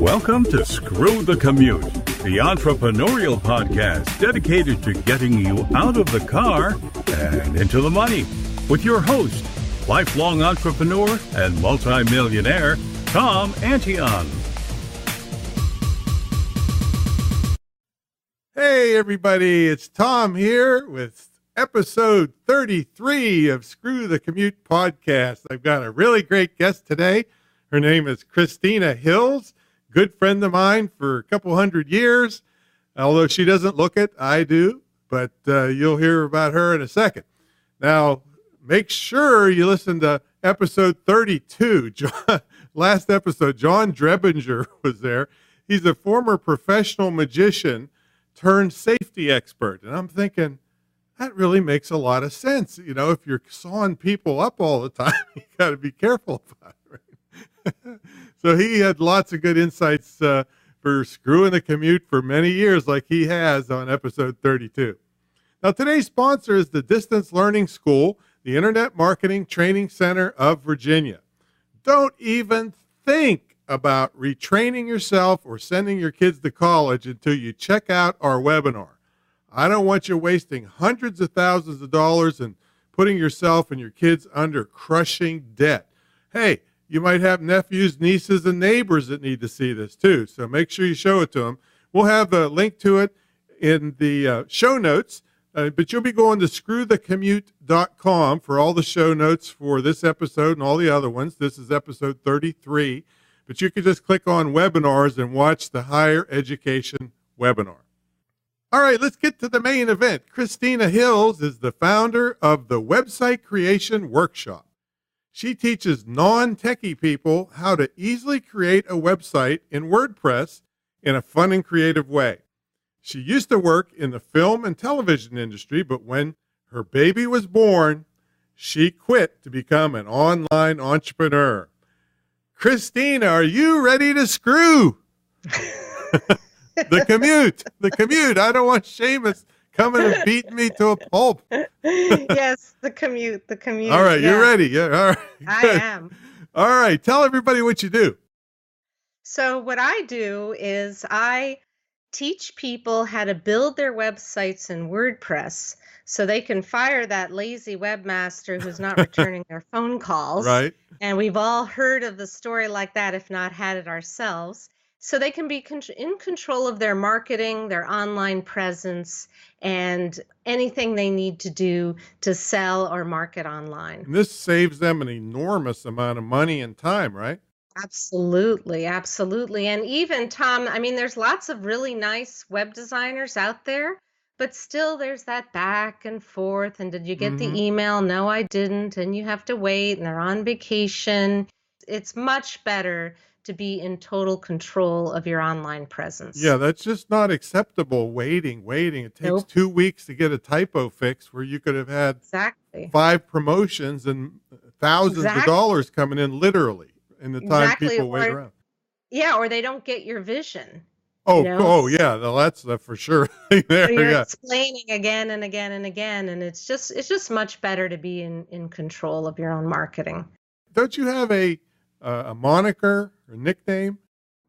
Welcome to Screw the Commute, the entrepreneurial podcast dedicated to getting you out of the car and into the money. With your host, lifelong entrepreneur and multimillionaire, Tom Antion. Hey everybody, it's Tom here with episode 33 of Screw the Commute podcast. I've got a really great guest today. Her name is Christina Hills. Good friend of mine for a couple hundred years, although she doesn't look it, I do, but you'll hear about her in a second. Now, make sure you listen to episode 32. Last episode, John Drebinger was there. He's a former professional magician turned safety expert, and I'm thinking, that really makes a lot of sense. You know, if you're sawing people up all the time, you got to be careful about it, right? So he had lots of good insights for screwing the commute for many years, like he has on episode 32. Now, today's sponsor is the Distance Learning School, the Internet Marketing Training Center of Virginia. Don't even think about retraining yourself or sending your kids to college until you check out our webinar. I don't want you wasting hundreds of thousands of dollars and putting yourself and your kids under crushing debt. Hey, you might have nephews, nieces, and neighbors that need to see this too, so make sure you show it to them. We'll have a link to it in the show notes, but you'll be going to screwthecommute.com for all the show notes for this episode and all the other ones. This is episode 33, but you can just click on webinars and watch the higher education webinar. All right, let's get to the main event. Christina Hills is the founder of the Website Creation Workshop. She teaches non-techie people how to easily create a website in WordPress in a fun and creative way. She used to work in the film and television industry, but when her baby was born, she quit to become an online entrepreneur. Christina, are you ready to screw? The commute. I don't want Seamus coming and beating me to a pulp. Yes, the commute. All right, yeah. You're ready. Yeah, all right. I Good. am. All right, tell everybody what you do. So what I do is I teach people how to build their websites in WordPress so they can fire that lazy webmaster who's not returning their phone calls. Right. And we've all heard of the story like that, if not had it ourselves. So they can be in control of their marketing, their online presence, and anything they need to do to sell or market online. And this saves them an enormous amount of money and time, right? Absolutely. And even, Tom, I mean, there's lots of really nice web designers out there, but still there's that back and forth. And did you get the email? No, I didn't. And you have to wait, and they're on vacation. It's much better to be in total control of your online presence. Yeah, that's just not acceptable. Waiting. It takes 2 weeks to get a typo fix where you could have had 5 promotions and thousands of dollars coming in literally in the time people wait around. Yeah, or they don't get your vision. Oh, yeah, well, that's for sure. You're explaining again and again and again, and it's just much better to be in control of your own marketing. Don't you have a moniker or nickname?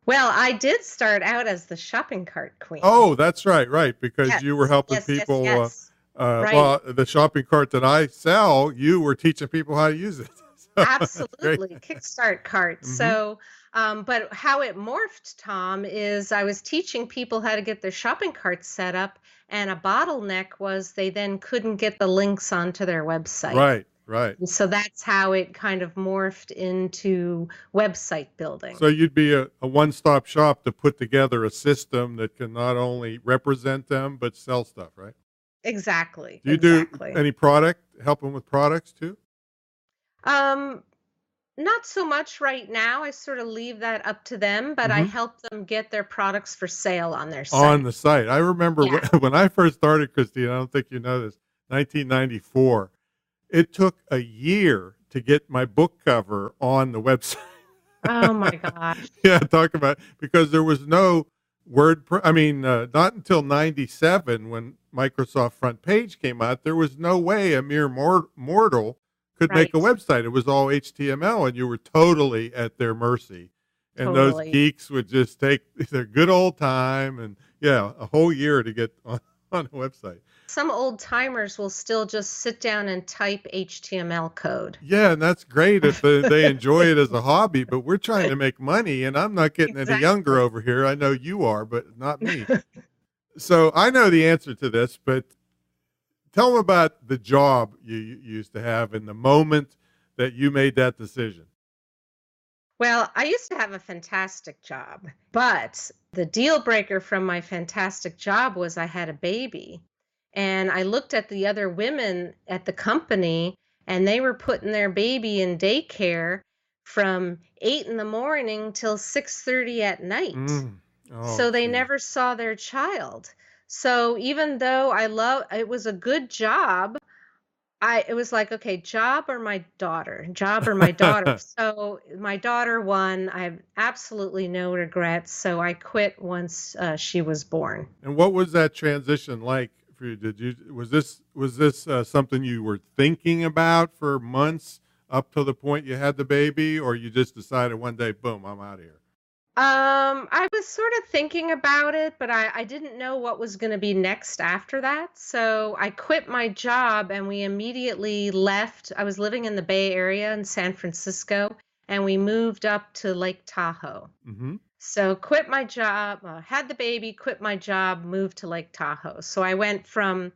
Well, I did start out as the shopping cart queen. Oh, that's right, because you were helping people. Yes. Right. Well, the shopping cart that I sell, you were teaching people how to use it. Absolutely, Kickstart cart. So, but how it morphed, Tom, is I was teaching people how to get their shopping carts set up, and a bottleneck was they then couldn't get the links onto their website. Right. And so that's how it kind of morphed into website building. So you'd be a one-stop shop to put together a system that can not only represent them, but sell stuff, right? Exactly. Do you do any helping with products too? Not so much right now. I sort of leave that up to them, but I help them get their products for sale on their site. On the site. I remember when I first started, Christina, I don't think you know this, 1994. It took a year to get my book cover on the website. Oh my gosh. Yeah, talk about, because there was no not until 97 when Microsoft Front Page came out, there was no way a mere mortal could make a website. It was all HTML, and you were totally at their mercy. And those Totally. geeks would just take their good old time and, yeah, a whole year to get on a website. Some old timers will still just sit down and type HTML code. Yeah, and that's great if they enjoy it as a hobby, but we're trying to make money, and I'm not getting any younger Exactly. over here. I know you are, but not me. So I know the answer to this, but tell them about the job you used to have and the moment that you made that decision. Well, I used to have a fantastic job, but the deal breaker from my fantastic job was I had a baby. And I looked at the other women at the company, and they were putting their baby in daycare from 8 in the morning till 6:30 at night. Mm. Oh, So they gee. never saw their child. So even though it was a good job, it was like, okay, job or my daughter, job or my daughter. So my daughter won. I have absolutely no regrets. So I quit once she was born. And what was that transition like for you? Was this something you were thinking about for months up to the point you had the baby, or you just decided one day, boom, I'm out of here? I was sort of thinking about it, but I didn't know what was going to be next after that. So I quit my job and we immediately left. I was living in the Bay Area in San Francisco, and we moved up to Lake Tahoe. Mm-hmm. So quit my job, had the baby, quit my job, moved to Lake Tahoe. So I went from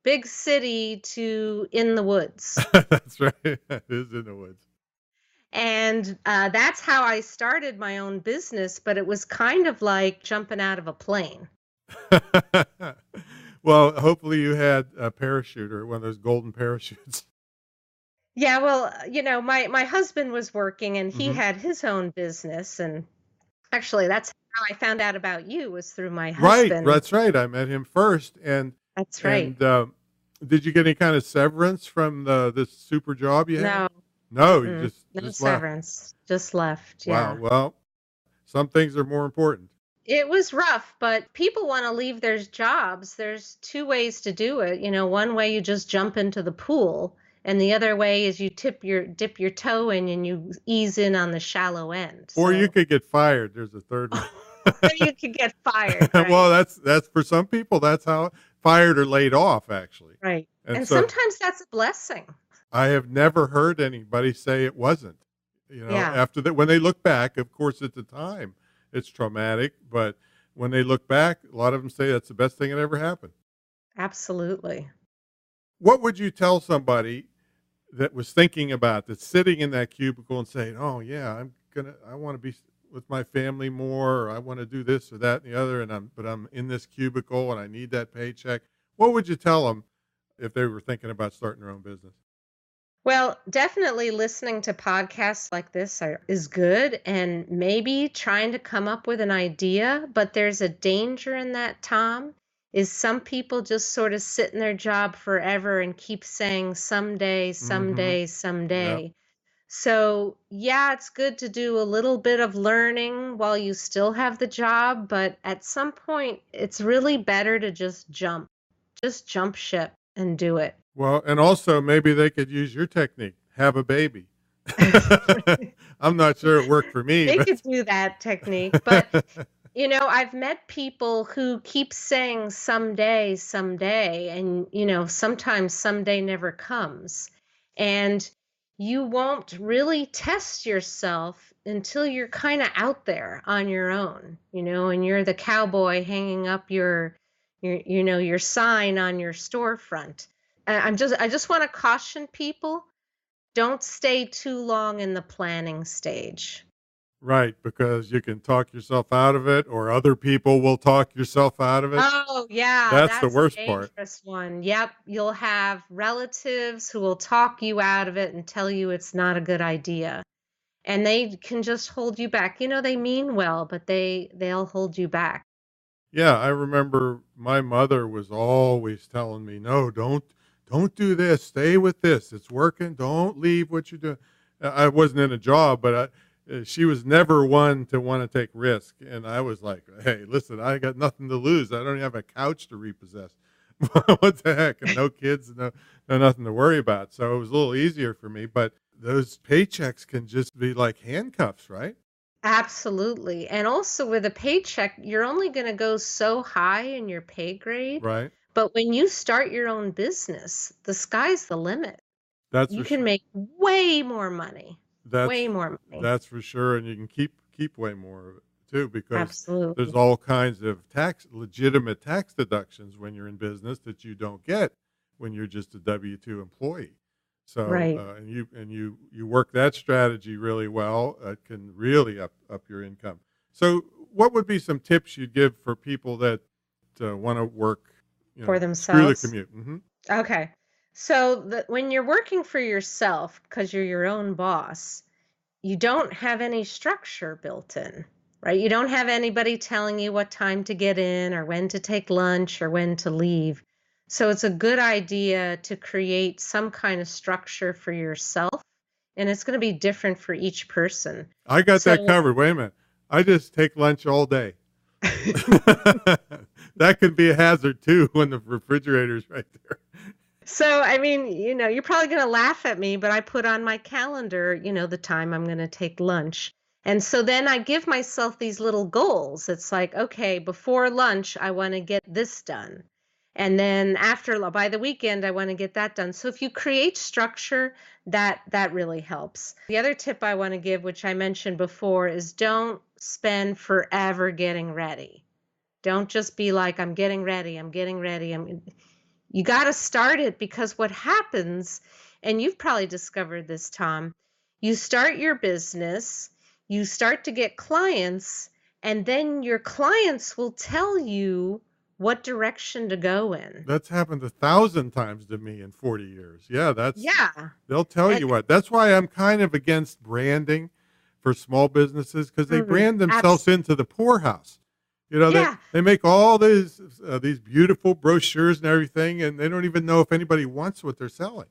big city to in the woods. That's right. It is in the woods. And that's how I started my own business, but it was kind of like jumping out of a plane. Well, hopefully you had a parachute or one of those golden parachutes. Yeah, well, my husband was working and he Hmm. had his own business. And actually, that's how I found out about you, was through my Right. husband. That's right. I met him first. That's right. And did you get any kind of severance from this super job you had? No, No, you no just left. severance, just left. Wow. Yeah. Well, some things are more important. It was rough, but people want to leave their jobs. There's two ways to do it. One way you just jump into the pool, and the other way is you dip your toe in and you ease in on the shallow end. Or you So could get fired. There's a third one. you could get fired, Well, right? that's for some people. That's how fired or laid off, actually. Right. And And so sometimes that's a blessing. I have never heard anybody say it wasn't. Yeah, After that, when they look back, of course, at the time, it's traumatic. But when they look back, a lot of them say that's the best thing that ever happened. absolutely. What would you tell somebody that was thinking about that's sitting in that cubicle and saying, "Oh yeah, I want to be with my family more, or I want to do this or that and the other, but I'm in this cubicle and I need that paycheck." What would you tell them if they were thinking about starting their own business? Well, definitely listening to podcasts like this is good, and maybe trying to come up with an idea. But there's a danger in that, Tom, is some people just sort of sit in their job forever and keep saying someday, Mm-hmm. someday, Yep. someday. So, yeah, it's good to do a little bit of learning while you still have the job, but at some point, it's really better to just jump ship and do it. Well, and also maybe they could use your technique, have a baby. I'm not sure it worked for me, They but could do that technique, but I've met people who keep saying someday, someday, and sometimes someday never comes. And you won't really test yourself until you're kind of out there on your own, and you're the cowboy hanging up your sign on your storefront. I just want to caution people, don't stay too long in the planning stage. right, because you can talk yourself out of it, or other people will talk yourself out of it. Oh, yeah, That's the that's a worst part. dangerous one. Yep, you'll have relatives who will talk you out of it and tell you it's not a good idea. And they can just hold you back. They mean well, but they'll hold you back. Yeah, I remember my mother was always telling me, "No, don't do this. Stay with this. It's working. Don't leave what you're doing." I wasn't in a job, but she was never one to want to take risk. And I was like, "Hey, listen, I got nothing to lose. I don't even have a couch to repossess. What the heck? And no kids, no nothing to worry about." So it was a little easier for me. But those paychecks can just be like handcuffs, right? Absolutely. And also with a paycheck, you're only going to go so high in your pay grade. Right. But when you start your own business, the sky's the limit. That's You for can sure. make way more money, That's way more money. that's for sure, and you can keep way more of it too, because there's Absolutely. all kinds of legitimate tax deductions when you're in business that you don't get when you're just a W-2 employee. So Right. and you work that strategy really well. It can really up your income. So what would be some tips you'd give for people that want to work, For screw the themselves. commute? Hmm. Okay. So when you're working for yourself, because you're your own boss, you don't have any structure built in, right? You don't have anybody telling you what time to get in or when to take lunch or when to leave. So it's a good idea to create some kind of structure for yourself, and it's going to be different for each person. I got that So covered. Wait a minute. I just take lunch all day. That could be a hazard too when the refrigerator's right there. So, I mean, you're probably going to laugh at me, but I put on my calendar, the time I'm going to take lunch. And so then I give myself these little goals. It's like, okay, before lunch, I want to get this done. And then by the weekend, I want to get that done. So if you create structure, that really helps. The other tip I want to give, which I mentioned before, is don't spend forever getting ready. Don't just be like, I'm getting ready, I'm getting ready. You got to start it, because what happens, and you've probably discovered this, Tom, you start your business, you start to get clients, and then your clients will tell you what direction to go in. That's happened 1,000 times to me in 40 years. Yeah, Yeah. they'll tell And you what. That's why I'm kind of against branding for small businesses, because they brand themselves into the poorhouse. yeah. They make all these beautiful brochures and everything, and they don't even know if anybody wants what they're selling.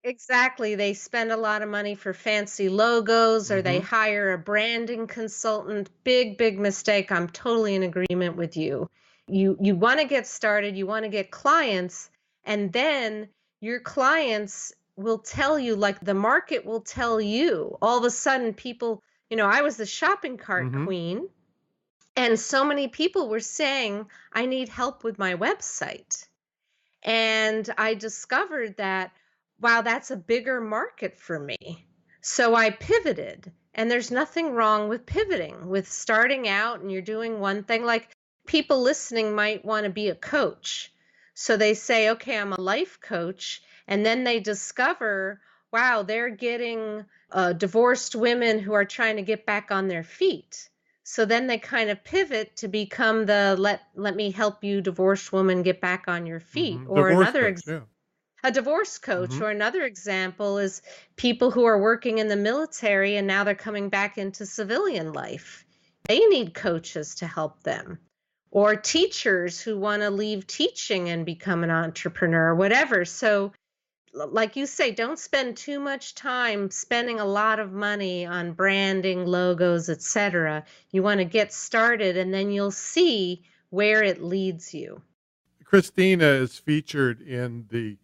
Exactly. They spend a lot of money for fancy logos, or they Hmm. hire a branding consultant. Big, big mistake. I'm totally in agreement with you. You want to get started, you want to get clients, and then your clients will tell you, like the market will tell you. All of a sudden, people, I was the shopping cart Hmm. queen, and so many people were saying, I need help with my website. And I discovered that, wow, that's a bigger market for me. So I pivoted. And there's nothing wrong with pivoting, with starting out and you're doing one thing. Like, people listening might want to be a coach. So they say, okay, I'm a life coach. And then they discover, wow, they're getting divorced women who are trying to get back on their feet. So then they kind of pivot to become the let me help you, divorced woman, get back on your feet. Hmm. Or Divorce coach, yeah. a divorce coach. Hmm. Or another example is people who are working in the military and now they're coming back into civilian life. They need coaches to help them. Or teachers who want to leave teaching and become an entrepreneur, whatever. So like you say, don't spend too much time spending a lot of money on branding, logos, etc. You want to get started, and then you'll see where it leads you. Christina is featured in the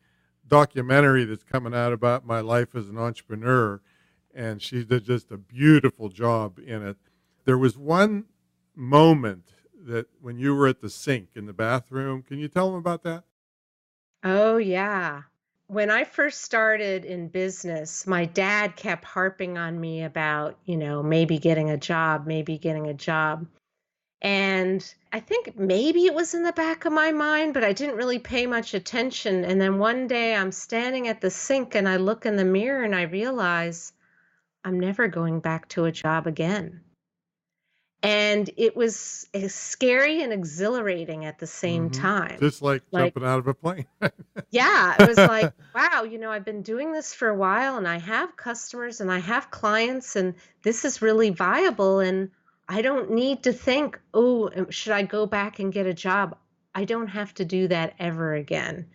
documentary that's coming out about my life as an entrepreneur, and she did just a beautiful job in it. There was one moment that when you were at the sink in the bathroom, can you tell them about that? Oh, yeah. When I first started in business, my dad kept harping on me about, maybe getting a job, maybe getting a job. And I think maybe it was in the back of my mind, but I didn't really pay much attention. And then one day I'm standing at the sink and I look in the mirror and I realize I'm never going back to a job again. And it was scary and exhilarating at the same Hmm. time. Just like Like, jumping out of a plane. yeah, it was like, wow, I've been doing this for a while and I have customers and I have clients and this is really viable. And I don't need to think, oh, should I go back and get a job? I don't have to do that ever again.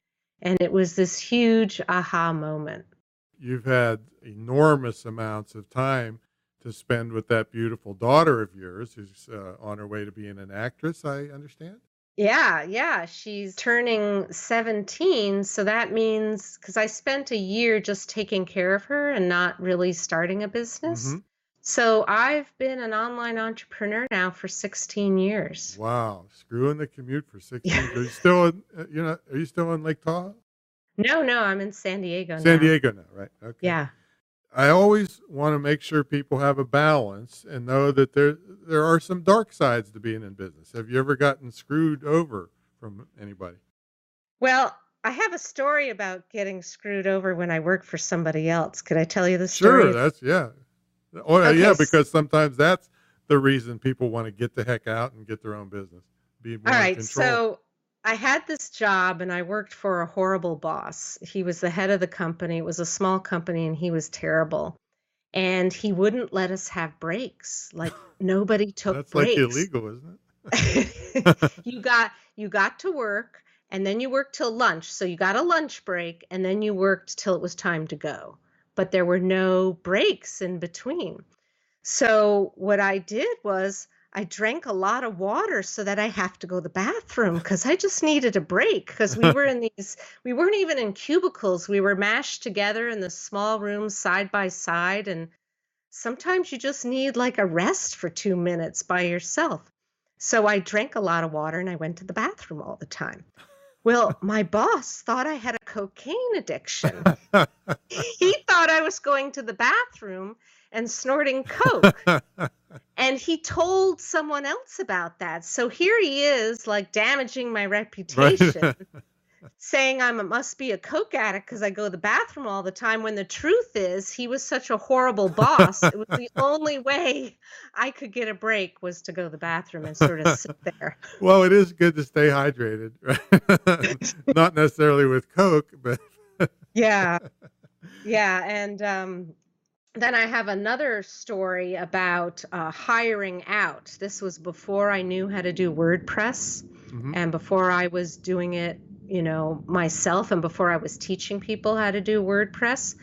And it was this huge aha moment. You've had enormous amounts of time to spend with that beautiful daughter of yours who's on her way to being an actress, I understand. Yeah, yeah. She's turning 17. So that means, because I spent a year just taking care of her and not really starting a business. Hmm. So I've been an online entrepreneur now for 16 years. Wow. Screwing the commute for 16 Yeah. years. Are you still in, are you still in Lake Tahoe? No, I'm in San Diego San now. Diego now, right? Okay. Yeah. I always want to make sure people have a balance and know that there are some dark sides to being in business. Have you ever gotten screwed over from anybody? Well, I have a story about getting screwed over when I worked for somebody else. Could I tell you the Sure, story? yeah. Oh, Okay. yeah, because sometimes that's the reason people want to get the heck out and get their own business, be All more in right. control. So I had this job and I worked for a horrible boss. He was the head of the company. It was a small company and he was terrible. And he wouldn't let us have breaks. Like nobody took That's like breaks. illegal, isn't it? You got to work and then you worked till lunch. So you got a lunch break and then you worked till it was time to go. But there were no breaks in between. So what I did was I drank a lot of water so that I have to go to the bathroom because I just needed a break because we weren't even in cubicles. We were mashed together in the small rooms side by side. And sometimes you just need like a rest for 2 minutes by yourself. So I drank a lot of water and I went to the bathroom all the time. Well, my boss thought I had a cocaine addiction. He thought I was going to the bathroom and snorting coke. And he told someone else about that. So here he is, like damaging my reputation, Right. saying I must be a coke addict because I go to the bathroom all the time. When the truth is, he was such a horrible boss. It was the only way I could get a break was to go to the bathroom and sort of sit there. Well, it is good to stay hydrated, right? Not necessarily with Coke, but Yeah. Yeah. And then I have another story about hiring out. This was before I knew how to do WordPress Mhm. and before I was doing it, myself and before I was teaching people how to do WordPress.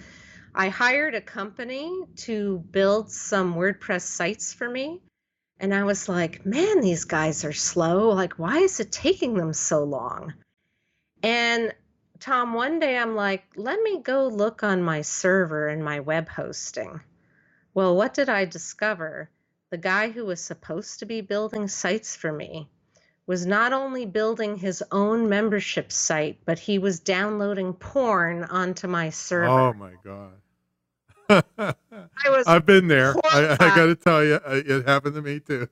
I hired a company to build some WordPress sites for me. And I was like, man, these guys are slow. Like, why is it taking them so long? And Tom, one day I'm like, let me go look on my server and my web hosting. Well, what did I discover? The guy who was supposed to be building sites for me was not only building his own membership site, but he was downloading porn onto my server. Oh my God. I was I've been there. I got horrified. to tell you, it happened to me too.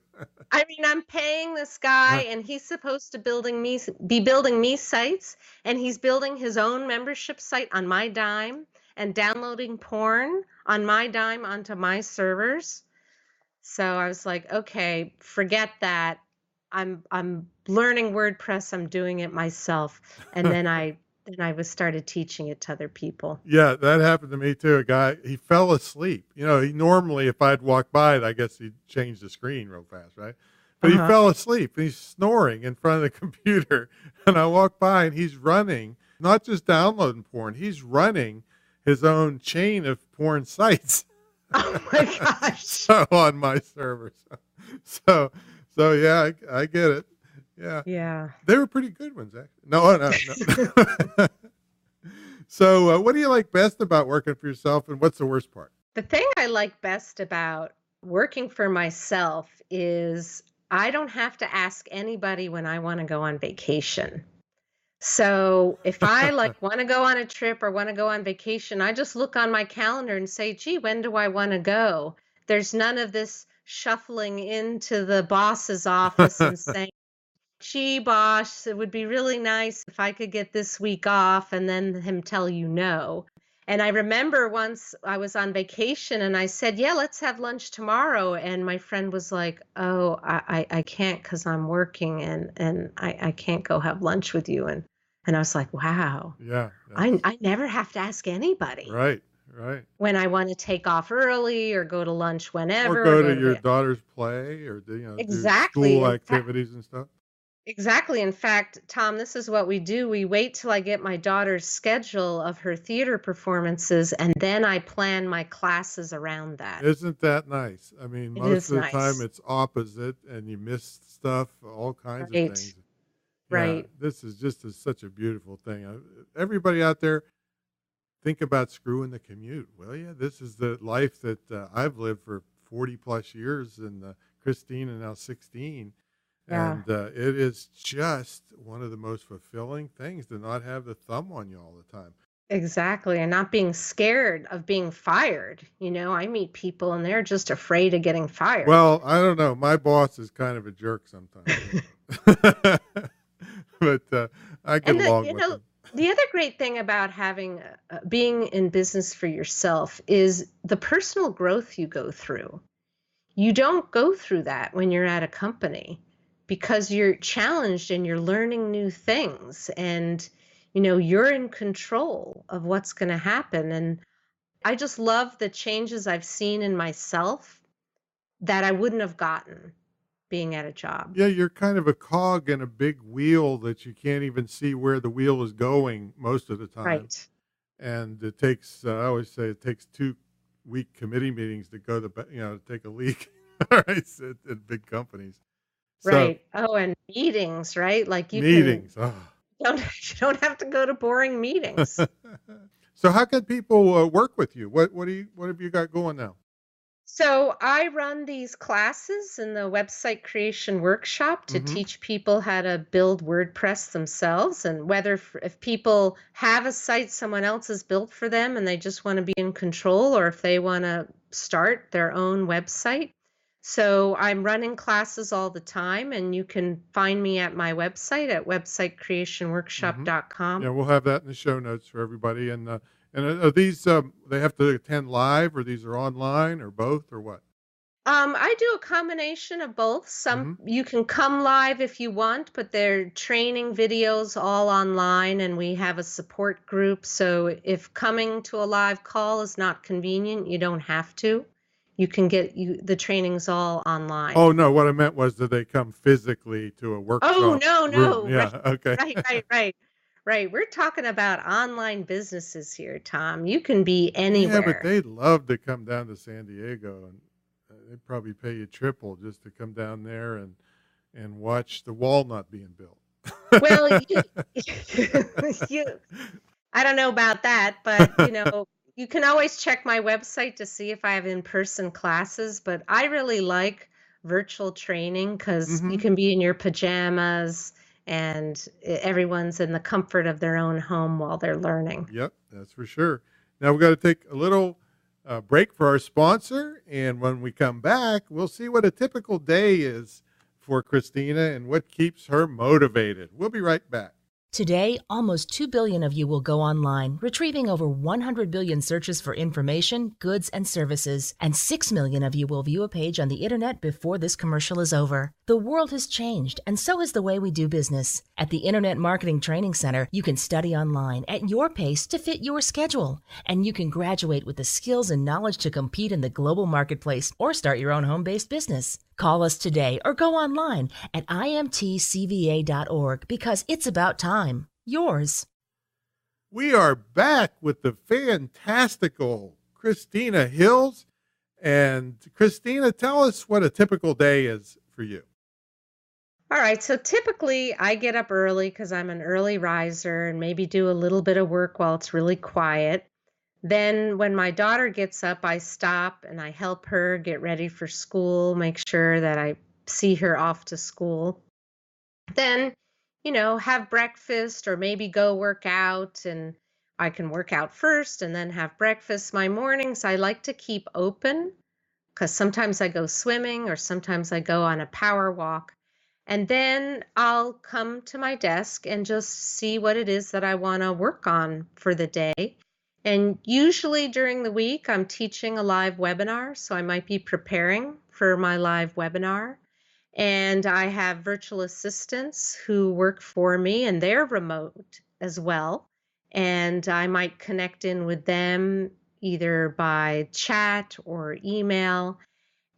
I mean, I'm paying this guy and he's supposed to be building me sites, and he's building his own membership site on my dime and downloading porn on my dime onto my servers. So I was like, okay, forget that. I'm learning WordPress. I'm doing it myself. And then I started teaching it to other people. Yeah, that happened to me too. A guy, he fell asleep. He normally, if I'd walk by it, I guess he'd change the screen real fast, right? But he fell asleep and he's snoring in front of the computer. And I walk by and he's running, not just downloading porn, he's running his own chain of porn sites. Oh my gosh. So on my server. So yeah, I get it. Yeah. Yeah. They were pretty good ones, actually. No. So what do you like best about working for yourself, and what's the worst part? The thing I like best about working for myself is I don't have to ask anybody when I want to go on vacation. So if I want to go on a trip or want to go on vacation, I just look on my calendar and say, gee, when do I want to go? There's none of this shuffling into the boss's office and saying, gee, boss, it would be really nice if I could get this week off, and then him tell you no. And I remember once I was on vacation and I said, yeah, let's have lunch tomorrow. And my friend was like, oh, I can't because I'm working and I can't go have lunch with you. And I was like, wow, Yeah. I never have to ask anybody Right. when I want to take off early or go to lunch whenever. Or go to your daughter's play or do Exactly. school activities and stuff. Exactly. In fact, Tom, this is what we do. We wait till I get my daughter's schedule of her theater performances, and then I plan my classes around that. Isn't that nice? I mean, It most is of the nice. time it's opposite, and you miss stuff, all kinds Right. of things. Right. Yeah, this is just such a beautiful thing. Everybody out there, think about screwing the commute, will you? This is the life that I've lived for 40 plus years, and Christina now 16. Yeah. And it is just one of the most fulfilling things to not have the thumb on you all the time. Exactly. And not being scared of being fired. I meet people and they're just afraid of getting fired. Well, I don't know. My boss is kind of a jerk sometimes. But I get along with him. The other great thing about being in business for yourself is the personal growth you go through. You don't go through that when you're at a company because you're challenged and you're learning new things and, you're in control of what's going to happen. And I just love the changes I've seen in myself that I wouldn't have gotten being at a job. Yeah, you're kind of a cog in a big wheel that you can't even see where the wheel is going most of the time. Right. And it takes, I always say, it takes 2-week committee meetings to go to take a leak, right, at big companies. Right. Oh, and meetings, right? Like meetings. You don't have to go to boring meetings. So how can people work with you? What have you got going now? So I run these classes in the website creation workshop to teach people how to build WordPress themselves, and if people have a site someone else has built for them and they just want to be in control, or if they want to start their own website. So I'm running classes all the time, and you can find me at my website at websitecreationworkshop.com. Yeah, we'll have that in the show notes for everybody. And are these, they have to attend live, or these are online, or both, or what? I do a combination of both. You can come live if you want, but they're training videos all online, and we have a support group. So if coming to a live call is not convenient, you don't have to. You can get the trainings all online. Oh, no. What I meant was, do they come physically to a workshop? Oh, no. Room? Yeah. Okay. Right. We're talking about online businesses here, Tom. You can be anywhere. Yeah, but they'd love to come down to San Diego, and they'd probably pay you triple just to come down there and watch the walnut being built. Well, I don't know about that, but you can always check my website to see if I have in-person classes, but I really like virtual training because you can be in your pajamas and everyone's in the comfort of their own home while they're learning. Yep, that's for sure. Now we've got to take a little break for our sponsor, and when we come back, we'll see what a typical day is for Christina and what keeps her motivated. We'll be right back. Today, almost 2 billion of you will go online, retrieving over 100 billion searches for information, goods, and services, and 6 million of you will view a page on the internet before this commercial is over. The world has changed, and so has the way we do business. At the Internet Marketing Training Center, you can study online at your pace to fit your schedule, and you can graduate with the skills and knowledge to compete in the global marketplace or start your own home-based business. Call us today or go online at imtcva.org because it's about time. Yours. We are back with the fantastical Christina Hills. And Christina, tell us what a typical day is for you. All right. So typically I get up early because I'm an early riser and maybe do a little bit of work while it's really quiet. Then when my daughter gets up, I stop and I help her get ready for school, make sure that I see her off to school. Then, have breakfast or maybe go work out, and I can work out first and then have breakfast. My mornings I like to keep open because sometimes I go swimming or sometimes I go on a power walk. And then I'll come to my desk and just see what it is that I want to work on for the day. And usually during the week, I'm teaching a live webinar, so I might be preparing for my live webinar. And I have virtual assistants who work for me, and they're remote as well. And I might connect in with them either by chat or email.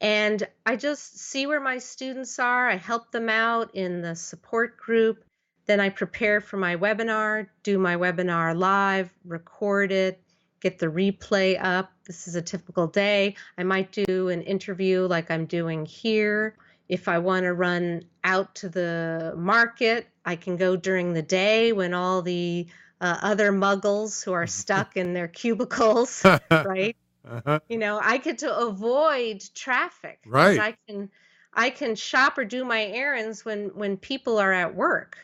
And I just see where my students are. I help them out in the support group. Then I prepare for my webinar, do my webinar live, record it, get the replay up. This is a typical day. I might do an interview like I'm doing here. If I want to run out to the market, I can go during the day when all the other muggles who are stuck in their cubicles, right? Uh-huh. I get to avoid traffic because Right. I can shop or do my errands when people are at work.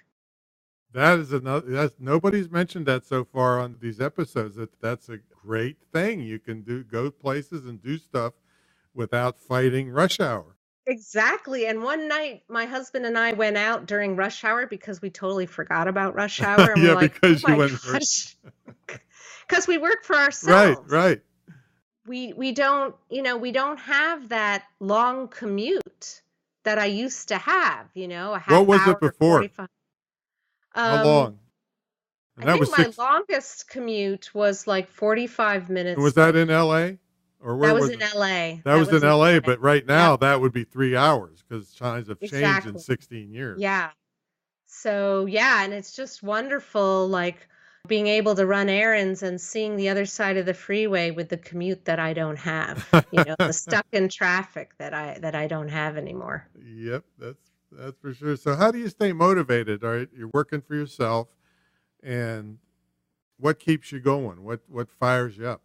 That is another. That's nobody's mentioned that so far on these episodes. That's a great thing. You can go places and do stuff without fighting rush hour. Exactly. And one night, my husband and I went out during rush hour because we totally forgot about rush hour. And we're Yeah, like, oh because you my went work. gosh, because we work for Right, ourselves. right. We don't, we don't have that long commute that I used to have, a half What was it hour, before? 45. How Um, long? And I that think was my 6. longest commute was like 45 Was minutes. that in LA? Or where That was was in it? LA. That was in in LA, LA. but right now Yep, that would be 3 hours because times have changed in exactly. 16 years. Yeah. So, yeah, and it's just wonderful, like being able to run errands and seeing the other side of the freeway with the commute that I don't have, the stuck in traffic that I don't have anymore. Yep, that's for sure. So how do you stay motivated? All right, you're working for yourself, and what keeps you going? What fires you up?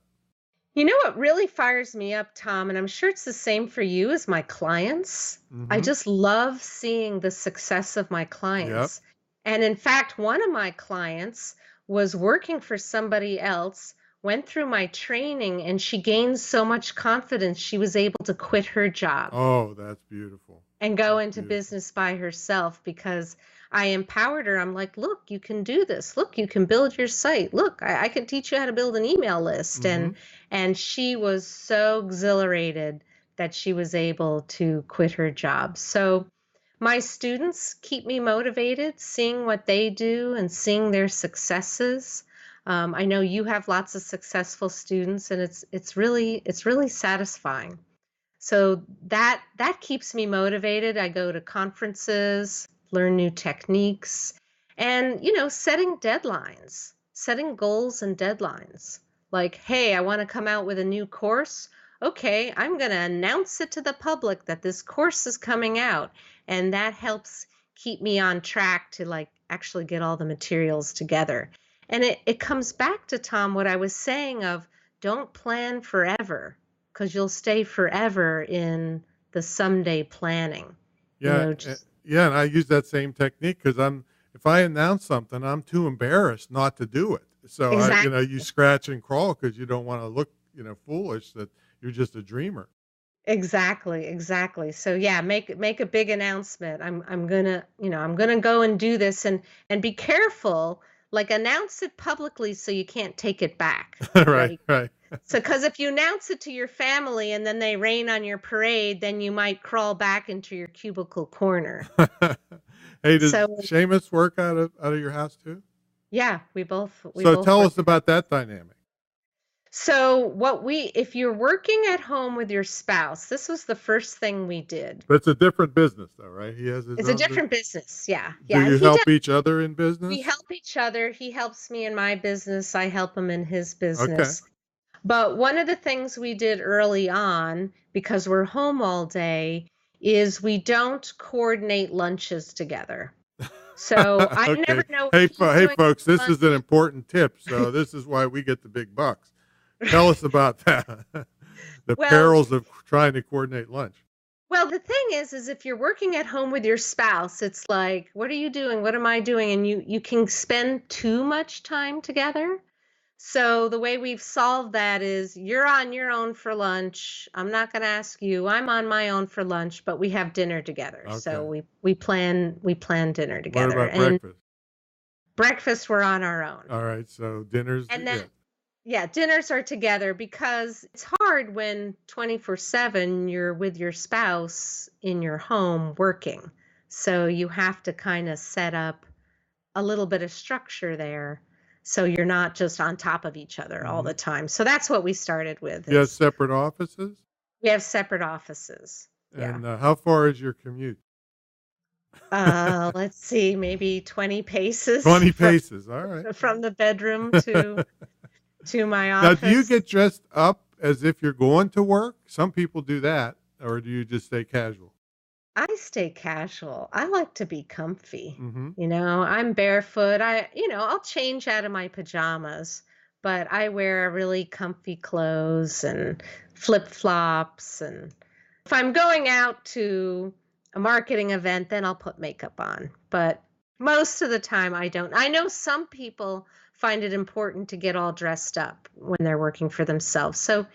You know what really fires me up, Tom, and I'm sure it's the same for you, is my clients. I Mm-hmm. just love seeing the success of my Yep. clients. And in fact, one of my clients was working for somebody else, went through my training, and she gained so much confidence, she was able to quit her job Oh, that's beautiful. and go That's into beautiful. business by herself because I empowered her. I'm like, look, you can do this. Look, you can build your site. Look, I can teach you how to build an email list. Mm-hmm. And she was so exhilarated that she was able to quit her job. So my students keep me motivated, seeing what they do and seeing their successes. I know you have lots of successful students, and it's really satisfying. So that keeps me motivated. I go to conferences, learn new techniques, and setting deadlines, setting goals and deadlines. Like, hey, I want to come out with a new course. Okay, I'm going to announce it to the public that this course is coming out, and that helps keep me on track to like actually get all the materials together. And it comes back to, Tom, what I was saying of don't plan forever because you'll stay forever in the someday planning. Yeah, Just yeah, and I use that same technique because if I announce something, I'm too embarrassed not to do it. So exactly, you scratch and crawl because you don't want to look, foolish that you're just a dreamer. exactly. So yeah, make a big announcement. I'm gonna go and do this, and be careful. Like announce it publicly so you can't take it back. Right, Like right. So, because if you announce it to your family and then they rain on your parade, then you might crawl back into your cubicle corner. Hey, does So, Seamus work out of your house too? yeah, we both So tell work. us about that dynamic. So, if you're working at home with your spouse, this was the first thing we did. But it's a different business, though, right? He has his It's a own business. different business. Yeah, Do yeah, and you help each other in business? we help each other. He helps me in my business. I help him in his Okay. business. But one of the things we did early on, because we're home all day, is we don't coordinate lunches together. So I never Okay. know what Hey, he's hey, doing folks, for this lunch. is an important tip. So this is why we get the big bucks. Tell us about that. The Well, perils of trying to coordinate lunch. well, the thing is if you're working at home with your spouse, it's like, what are you doing? What am I doing? And you can spend too much time together. So the way we've solved that is you're on your own for lunch. I'm not going to ask you. I'm on my own for lunch, but we have dinner together. So Okay. we plan dinner What together. about And breakfast? breakfast we're on our own. All right. So dinner's And yeah. then yeah, dinners are together because it's hard when 24/7 you're with your spouse in your home working. So you have to kind of set up a little bit of structure there so you're not just on top of each other all Mm-hmm. the time. So that's what we started with You have is separate offices? we have separate offices. Yeah. And how far is your commute? Let's see, maybe 20 paces 20 paces. All right. from the bedroom to my Now, do you office. get dressed up as if you're going to work? Some people do that, or do you just stay casual? I stay casual. I like to be comfy. Mm-hmm. I'm barefoot. I'll change out of my pajamas, but I wear really comfy clothes and flip-flops. And if I'm going out to a marketing event, then I'll put makeup on. But most of the time I don't. I know some people find it important to get all dressed up when they're working for themselves. So,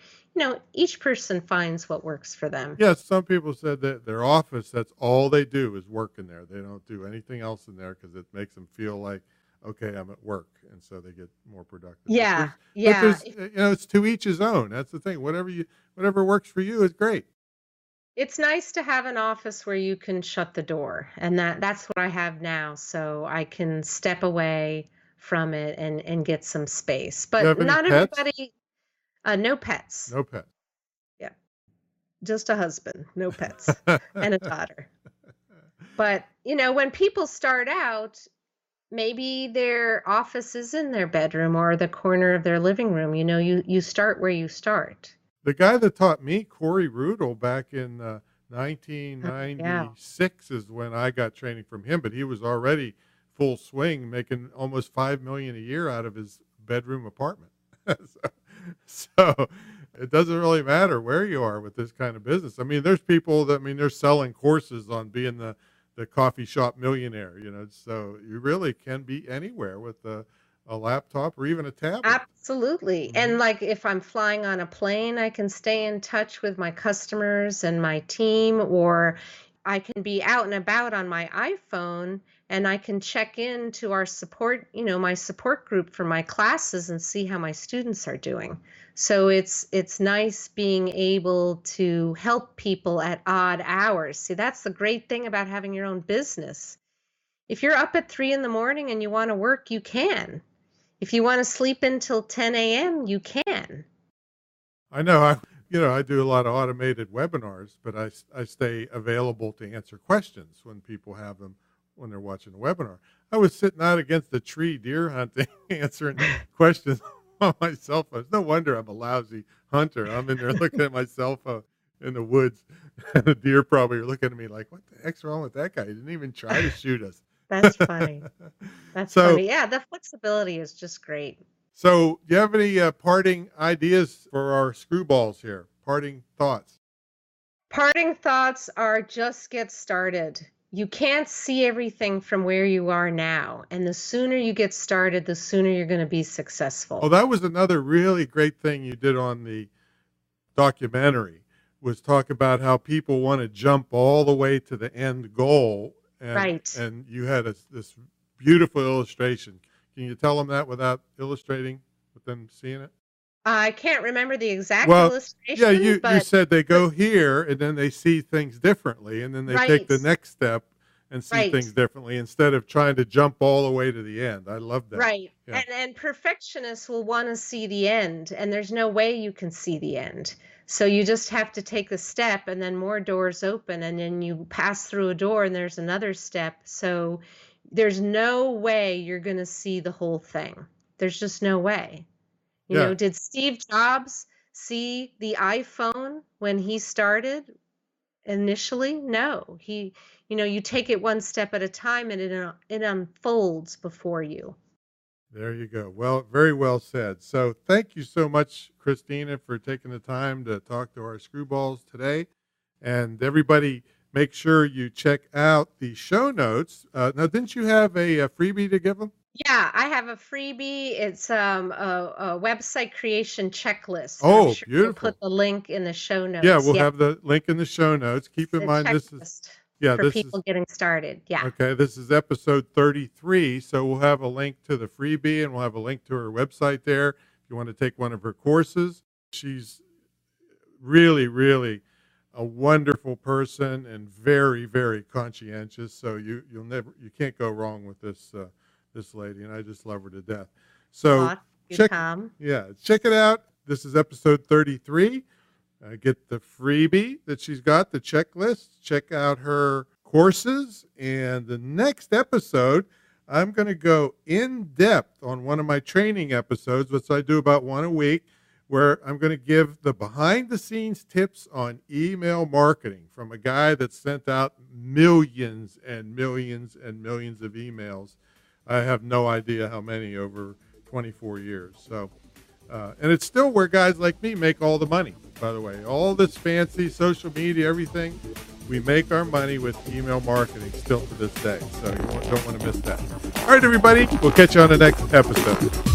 each person finds what works for them. Yeah, some people said that their office, that's all they do is work in there. They don't do anything else in there because it makes them feel like, okay, I'm at work. And so they get more productive. Yeah, But there's, it's to each his own. That's the thing. Whatever works for you is great. It's nice to have an office where you can shut the door. And that's what I have now. So I can step away from it and get some space. Do you have But any not pets? everybody, no pets. No pets. Yeah, just a husband, no pets, and a daughter. But, when people start out, maybe their office is in their bedroom or the corner of their living room. You start where you start. The guy that taught me, Corey Rudel, back in Yeah. 1996 is when I got training from him, but he was already full swing, making almost $5 million a year out of his bedroom apartment. so it doesn't really matter where you are with this kind of business. I mean, there's people they're selling courses on being the coffee shop millionaire, so you really can be anywhere with a laptop or even a tablet. Absolutely. And like if I'm flying on a plane, I can stay in touch with my customers and my team, or I can be out and about on my iPhone and I can check in to our support, my support group for my classes and see how my students are doing. So it's nice being able to help people at odd hours. See, that's the great thing about having your own business. If you're up at 3 a.m. and you want to work, you can. If you want to sleep until 10 a.m., you can. I know. I do a lot of automated webinars, but I stay available to answer questions when people have them when they're watching a webinar. I was sitting out against a tree deer hunting, answering questions on my cell phone. It's no wonder I'm a lousy hunter. I'm in there looking at my cell phone in the woods, and the deer probably are looking at me like, what the heck's wrong with that guy? He didn't even try to shoot us. That's funny. That's funny. Yeah, the flexibility is just great. So do you have any parting ideas for our screwballs here? Parting thoughts? Parting thoughts are just get started. You can't see everything from where you are now. And the sooner you get started, the sooner you're going to be successful. Oh, that was another really great thing you did on the documentary, was talk about how people want to jump all the way to the end goal. Right. And you had this beautiful illustration. Can you tell them that without illustrating, with them seeing it? I can't remember the exact illustration. Yeah, you said they go here and then they see things differently, and then they take the next step and see things differently instead of trying to jump all the way to the end. I love that. Right. Yeah. And perfectionists will want to see the end, and there's no way you can see the end. So you just have to take the step, and then more doors open, and then you pass through a door and there's another step. So there's no way you're going to see the whole thing. There's just no way. You know, did Steve Jobs see the iPhone when he started initially? No. You take it one step at a time, and it unfolds before you. There you go. Well, very well said. So thank you so much, Christina, for taking the time to talk to our screwballs today. And everybody, make sure you check out the show notes. Now, didn't you have a freebie to give them? Yeah, I have a freebie. It's a website creation checklist. Oh, I'm sure beautiful. We'll put the link in the show notes. Yeah, we'll have the link in the show notes. Keep in mind this is for people getting started. Yeah. Okay, this is episode 33, so we'll have a link to the freebie, and we'll have a link to her website there if you want to take one of her courses. She's really, really a wonderful person and very, very conscientious. So you can't go wrong with this lady, and I just love her to death. So check it out. This is episode 33. Get the freebie that she's got, the checklist. Check out her courses. And the next episode, I'm going to go in depth on one of my training episodes, which I do about one a week, where I'm going to give the behind the scenes tips on email marketing from a guy that sent out millions and millions and millions of emails. I have no idea how many over 24 years. So And it's still where guys like me make all the money, by the way. All this fancy social media, everything, we make our money with email marketing still to this day. So you don't want to miss that. All right, everybody. We'll catch you on the next episode.